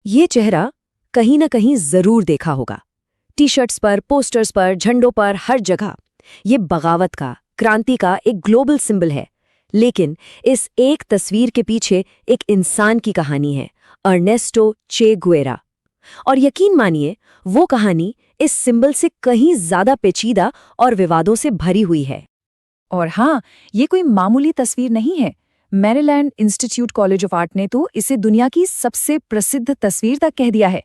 ये चेहरा कहीं न कहीं जरूर देखा होगा। टी शर्ट्स पर, पोस्टर्स पर, झंडों पर, हर जगह। ये बगावत का, क्रांति का एक ग्लोबल सिंबल है। लेकिन इस एक तस्वीर के पीछे एक इंसान की कहानी है, अर्नेस्टो चे गुएरा। और यकीन मानिए, वो कहानी इस सिंबल से कहीं ज्यादा पेचीदा और विवादों से भरी हुई है। और हाँ, ये कोई मामूली तस्वीर नहीं है। Maryland institute college of art ने तो इसे दुनिया की सबसे प्रसिद्ध तस्वीर तक कह दिया है।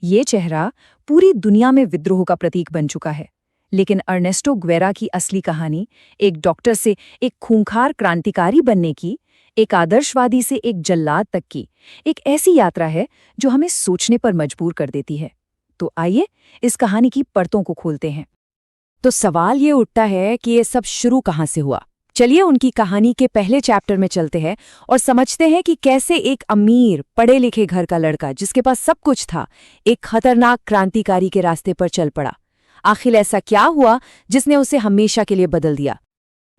ये चेहरा पूरी दुनिया में विद्रोह का प्रतीक बन चुका है। लेकिन अर्नेस्टो गुएरा की असली कहानी एक डॉक्टर से एक खूंखार क्रांतिकारी बनने की, एक आदर्शवादी से एक जल्लाद तक की एक ऐसी यात्रा है जो हमें सोचने पर मजबूर कर देती है। तो आइए इस कहानी की परतों को खोलते हैं। तो सवाल ये उठता है कि ये सब शुरू कहाँ से हुआ। चलिए उनकी कहानी के पहले चैप्टर में चलते हैं और समझते हैं कि कैसे एक अमीर, पढ़े लिखे घर का लड़का जिसके पास सब कुछ था, एक खतरनाक क्रांतिकारी के रास्ते पर चल पड़ा। आखिर ऐसा क्या हुआ जिसने उसे हमेशा के लिए बदल दिया?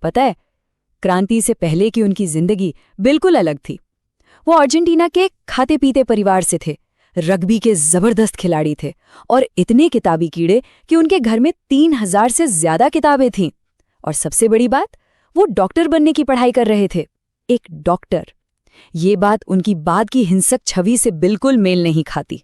पता है, क्रांति से पहले की उनकी जिंदगी बिल्कुल अलग थी। वो अर्जेंटीना के खाते पीते परिवार से थे, रग्बी के जबरदस्त खिलाड़ी थे और इतने किताबी कीड़े कि उनके घर में 3000 से ज्यादा किताबें थीं। और सबसे बड़ी बात, वो डॉक्टर बनने की पढ़ाई कर रहे थे। एक डॉक्टर। ये बात उनकी बाद की हिंसक छवि से बिल्कुल मेल नहीं खाती।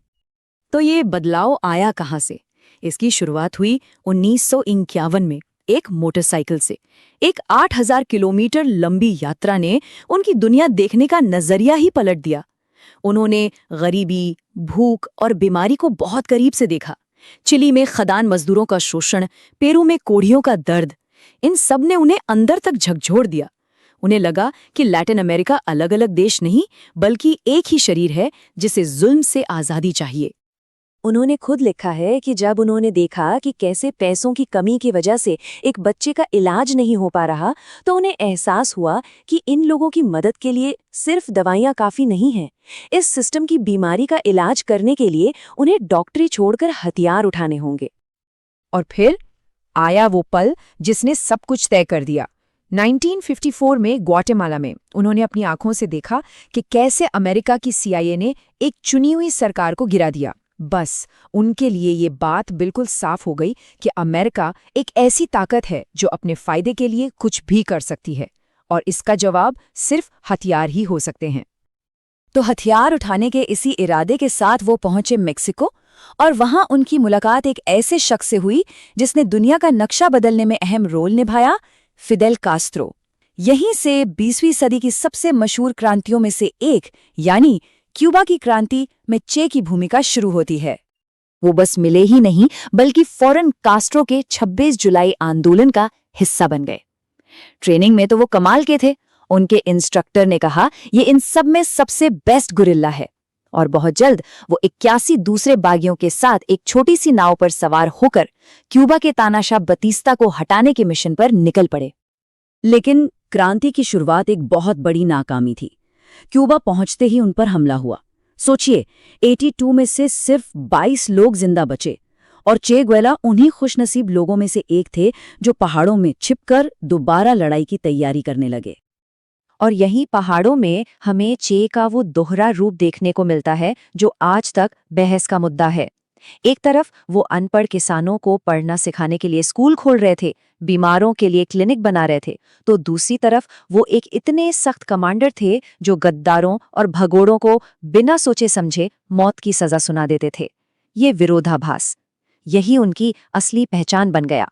तो ये बदलाव आया कहाँ से? इसकी शुरुआत हुई 1951 में एक मोटरसाइकिल से। एक 8000 किलोमीटर लंबी यात्रा ने उनकी दुनिया देखने का नजरिया ही पलट दिया। उन्होंने गरीबी, भूख और बीमारी को बहुत करीब से देखा। चिली में खदान मजदूरों का शोषण, पेरू में कोढ़ियों का दर्द, इन सब ने उन्हें अंदर तक झकझोर दिया। उन्हें लगा कि लैटिन अमेरिका अलग अलग देश नहीं, बल्कि एक ही शरीर है जिसे जुल्म से आज़ादी चाहिए। उन्होंने खुद लिखा है कि जब उन्होंने देखा कि कैसे पैसों की कमी की वजह से एक बच्चे का इलाज नहीं हो पा रहा, तो उन्हें एहसास हुआ कि इन लोगों की मदद के लिए सिर्फ दवाइयाँ काफ़ी नहीं हैं। इस सिस्टम की बीमारी का इलाज करने के लिए उन्हें डॉक्टरी छोड़कर हथियार उठाने होंगे। और फिर आया वो पल जिसने सब कुछ तय कर दिया। 1954 में ग्वाटेमाला में उन्होंने अपनी आंखों से देखा कि कैसे अमेरिका की CIA ने एक चुनी हुई सरकार को गिरा दिया। बस उनके लिए ये बात बिल्कुल साफ हो गई कि अमेरिका एक ऐसी ताकत है जो अपने फायदे के लिए कुछ भी कर सकती है, और इसका जवाब सिर्फ हथियार ही हो सकते हैं। तो हथियार उठाने के इसी इरादे के साथ वो पहुंचे मेक्सिको, और वहां उनकी मुलाकात एक ऐसे शख्स से हुई जिसने दुनिया का नक्शा बदलने में अहम रोल निभाया, फिडेल कास्त्रो। यहीं से 20वीं सदी की सबसे मशहूर क्रांतियों में से एक, यानी क्यूबा की क्रांति में चे की भूमिका शुरू होती है। वो बस मिले ही नहीं, बल्कि फौरन कास्ट्रो के 26 जुलाई आंदोलन का हिस्सा बन गए। ट्रेनिंग में तो वो कमाल के थे। उनके इंस्ट्रक्टर ने कहा, ये इन सब में सबसे बेस्ट गुरिल्ला है। और बहुत जल्द वो 81 दूसरे बागियों के साथ एक छोटी सी नाव पर सवार होकर क्यूबा के तानाशाह बतीस्ता को हटाने के मिशन पर निकल पड़े। लेकिन क्रांति की शुरुआत एक बहुत बड़ी नाकामी थी। क्यूबा पहुंचते ही उन पर हमला हुआ। सोचिए, 82 में से सिर्फ 22 लोग जिंदा बचे, और चे गुएरा उन्हीं खुशनसीब लोगों में से एक थे जो पहाड़ों में छिपकर दोबारा लड़ाई की तैयारी करने लगे। और यहीं पहाड़ों में हमें चे का वो दोहरा रूप देखने को मिलता है जो आज तक बहस का मुद्दा है। एक तरफ वो अनपढ़ किसानों को पढ़ना सिखाने के लिए स्कूल खोल रहे थे, बीमारों के लिए क्लिनिक बना रहे थे, तो दूसरी तरफ वो एक इतने सख्त कमांडर थे जो गद्दारों और भगोड़ों को बिना सोचे समझे मौत की सजा सुना देते थे। ये विरोधाभास, यही उनकी असली पहचान बन गया।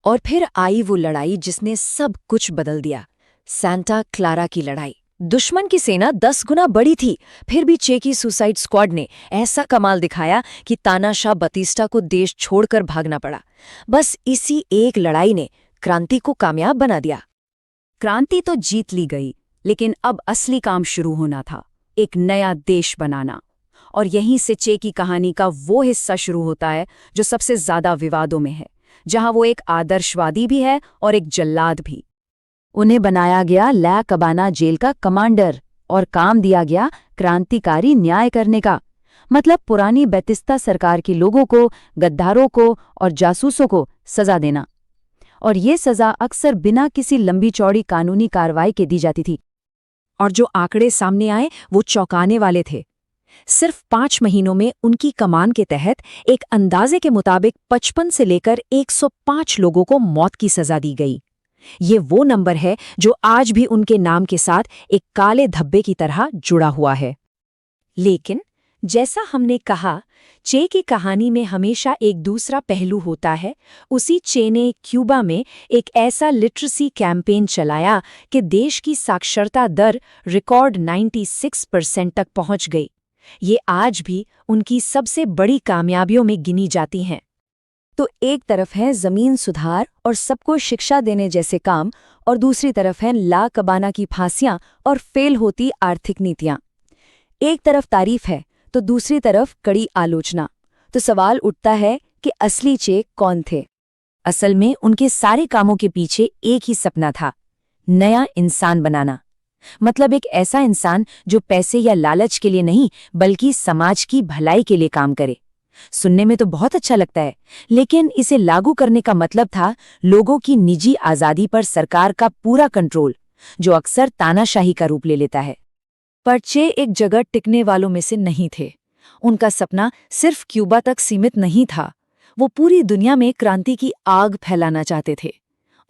और फिर आई वो लड़ाई जिसने सब कुछ बदल दिया, सांता क्लारा की लड़ाई। दुश्मन की सेना 10 गुना बड़ी थी, फिर भी चे की सुसाइड स्क्वाड ने ऐसा कमाल दिखाया कि तानाशाह बतीस्ता को देश छोड़कर भागना पड़ा। बस इसी एक लड़ाई ने क्रांति को कामयाब बना दिया। क्रांति तो जीत ली गई, लेकिन अब असली काम शुरू होना था, एक नया देश बनाना। और यहीं से चे की कहानी का वो हिस्सा शुरू होता है जो सबसे ज्यादा विवादों में है, जहां वो एक आदर्शवादी भी है और एक जल्लाद भी। उन्हें बनाया गया ला कबाना जेल का कमांडर और काम दिया गया क्रांतिकारी न्याय करने का। मतलब पुरानी बैतिस्ता सरकार के लोगों को, गद्दारों को और जासूसों को सजा देना। और ये सजा अक्सर बिना किसी लंबी चौड़ी कानूनी कार्रवाई के दी जाती थी। और जो आंकड़े सामने आए वो चौंकाने वाले थे। सिर्फ 5 महीनों में उनकी कमान के तहत एक अंदाजे के मुताबिक 55 से लेकर 105 लोगों को मौत की सजा दी गई। ये वो नंबर है जो आज भी उनके नाम के साथ एक काले धब्बे की तरह जुड़ा हुआ है। लेकिन जैसा हमने कहा, चे की कहानी में हमेशा एक दूसरा पहलू होता है। उसी चे ने क्यूबा में एक ऐसा लिटरेसी कैंपेन चलाया कि देश की साक्षरता दर रिकॉर्ड 96% तक पहुंच गई। ये आज भी उनकी सबसे बड़ी कामयाबियों में गिनी जाती हैं। तो एक तरफ है जमीन सुधार और सबको शिक्षा देने जैसे काम, और दूसरी तरफ है ला कबाना की फांसियां और फेल होती आर्थिक नीतियां। एक तरफ तारीफ है तो दूसरी तरफ कड़ी आलोचना। तो सवाल उठता है कि असली चे कौन थे? असल में उनके सारे कामों के पीछे एक ही सपना था, नया इंसान बनाना। मतलब एक ऐसा इंसान जो पैसे या लालच के लिए नहीं बल्कि समाज की भलाई के लिए काम करे। सुनने में तो बहुत अच्छा लगता है, लेकिन इसे लागू करने का मतलब था लोगों की निजी आजादी पर सरकार का पूरा कंट्रोल, जो अक्सर तानाशाही का रूप ले लेता है। पर चे एक जगह टिकने वालों में से नहीं थे। उनका सपना सिर्फ क्यूबा तक सीमित नहीं था, वो पूरी दुनिया में क्रांति की आग फैलाना चाहते थे।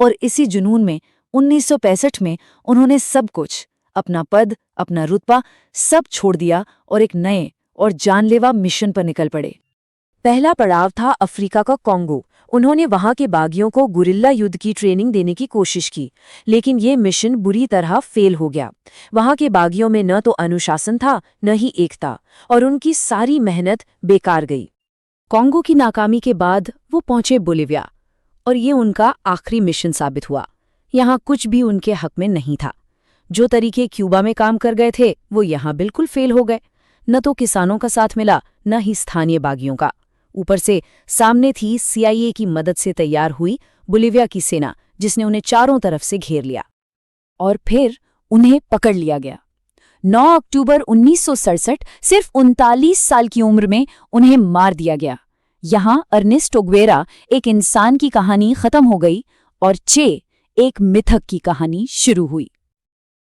और इसी जुनून में 1965 में उन्होंने सब कुछ, अपना पद, अपना रुतबा, सब छोड़ दिया और एक नए और जानलेवा मिशन पर निकल पड़े। पहला पड़ाव था अफ्रीका का कॉन्गो। उन्होंने वहां के बागियों को गुरिल्ला युद्ध की ट्रेनिंग देने की कोशिश की, लेकिन ये मिशन बुरी तरह फेल हो गया। वहां के बागियों में न तो अनुशासन था, न ही एकता, और उनकी सारी मेहनत बेकार गई। कॉन्गो की नाकामी के बाद वो पहुंचे बोलिविया, और ये उनका आखिरी मिशन साबित हुआ। यहाँ कुछ भी उनके हक में नहीं था। जो तरीके क्यूबा में काम कर गए थे वो यहाँ बिल्कुल फेल हो गए। न तो किसानों का साथ मिला, न ही स्थानीय बागियों का। ऊपर से सामने थी CIA की मदद से तैयार हुई बोलिविया की सेना, जिसने उन्हें चारों तरफ से घेर लिया। और फिर उन्हें पकड़ लिया गया। 9 अक्टूबर 1967, सिर्फ 39 साल की उम्र में उन्हें मार दिया गया। यहाँ अर्नेस्टो गुएरा एक इंसान की कहानी खत्म हो गई और चे एक मिथक की कहानी शुरू हुई।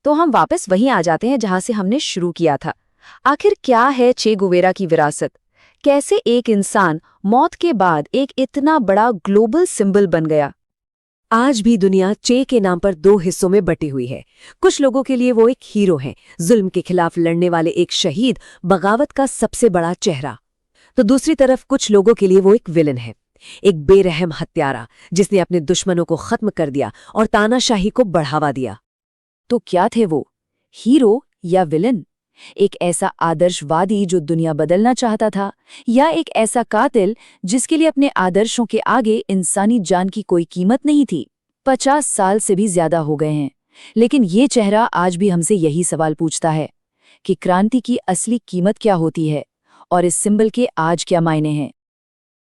तो हम वापस वहीं आ जाते हैं जहां से हमने शुरू किया था। आखिर क्या है चे गुवेरा की विरासत? कैसे एक इंसान मौत के बाद एक इतना बड़ा ग्लोबल सिंबल बन गया? आज भी दुनिया चे के नाम पर 2 हिस्सों में बटी हुई है। कुछ लोगों के लिए वो एक हीरो है, जुल्म के खिलाफ लड़ने वाले एक शहीद, बगावत का सबसे बड़ा चेहरा। तो दूसरी तरफ कुछ लोगों के लिए वो एक विलन है, एक बेरहम हत्यारा जिसने अपने दुश्मनों को खत्म कर दिया और तानाशाही को बढ़ावा दिया। तो क्या थे वो, हीरो या विलन? एक ऐसा आदर्शवादी जो दुनिया बदलना चाहता था, या एक ऐसा कातिल जिसके लिए अपने आदर्शों के आगे इंसानी जान की कोई कीमत नहीं थी? 50 साल से भी ज्यादा हो गए हैं, लेकिन ये चेहरा आज भी हमसे यही सवाल पूछता है कि क्रांति की असली कीमत क्या होती है और इस सिंबल के आज क्या मायने हैं।